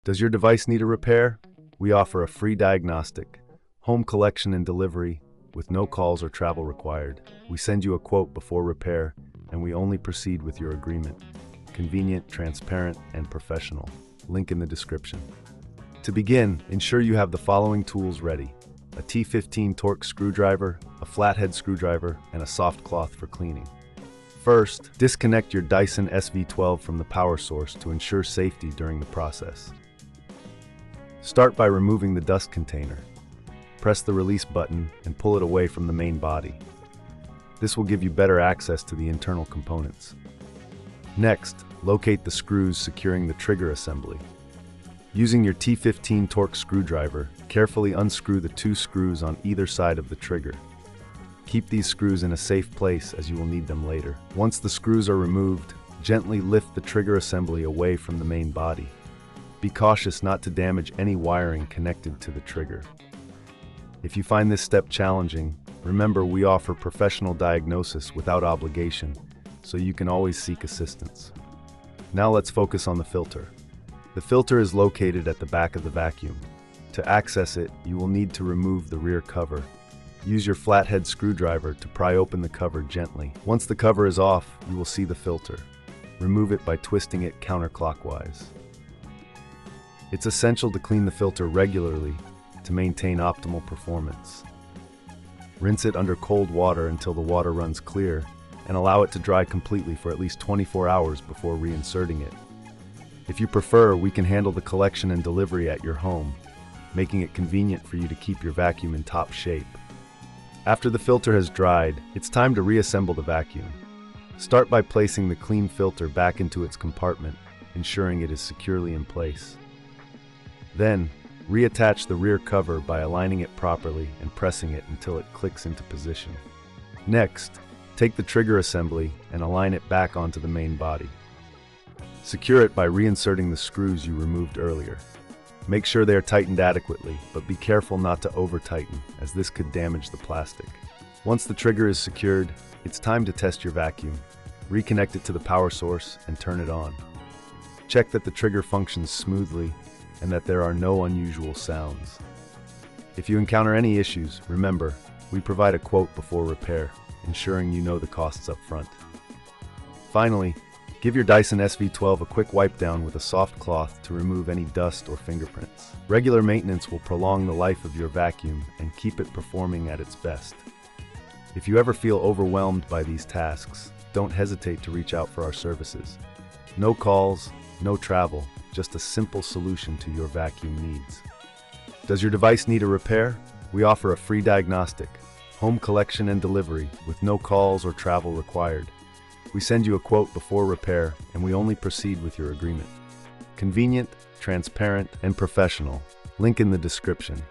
Does your device need a repair? We offer a free diagnostic, home collection and delivery, with no calls or travel required. We send you a quote before repair, and we only proceed with your agreement. Convenient, transparent, and professional. Link in the description. To begin, ensure you have the following tools ready: a T15 Torx screwdriver, a flathead screwdriver, and a soft cloth for cleaning. First, disconnect your Dyson SV12 from the power source to ensure safety during the process. Start by removing the dust container. Press the release button and pull it away from the main body. This will give you better access to the internal components. Next, locate the screws securing the trigger assembly. Using your T15 Torx screwdriver, carefully unscrew the two screws on either side of the trigger. Keep these screws in a safe place as you will need them later. Once the screws are removed, gently lift the trigger assembly away from the main body. Be cautious not to damage any wiring connected to the trigger. If you find this step challenging, remember we offer professional diagnosis without obligation, so you can always seek assistance. Now let's focus on the filter. The filter is located at the back of the vacuum. To access it, you will need to remove the rear cover. Use your flathead screwdriver to pry open the cover gently. Once the cover is off, you will see the filter. Remove it by twisting it counterclockwise. It's essential to clean the filter regularly to maintain optimal performance. Rinse it under cold water until the water runs clear, and allow it to dry completely for at least 24 hours before reinserting it. If you prefer, we can handle the collection and delivery at your home, making it convenient for you to keep your vacuum in top shape. After the filter has dried, it's time to reassemble the vacuum. Start by placing the clean filter back into its compartment, ensuring it is securely in place. Then, reattach the rear cover by aligning it properly and pressing it until it clicks into position. Next, take the trigger assembly and align it back onto the main body. Secure it by reinserting the screws you removed earlier. Make sure they are tightened adequately, but be careful not to over-tighten, as this could damage the plastic. Once the trigger is secured, it's time to test your vacuum. Reconnect it to the power source and turn it on. Check that the trigger functions smoothly and that there are no unusual sounds. If you encounter any issues, remember, we provide a quote before repair, ensuring you know the costs up front. Finally, give your Dyson SV12 a quick wipe down with a soft cloth to remove any dust or fingerprints. Regular maintenance will prolong the life of your vacuum and keep it performing at its best. If you ever feel overwhelmed by these tasks, don't hesitate to reach out for our services. No calls, no travel, just a simple solution to your vacuum needs. Does your device need a repair? We offer a free diagnostic, home collection and delivery with no calls or travel required. We send you a quote before repair, and we only proceed with your agreement. Convenient, transparent, and professional. Link in the description.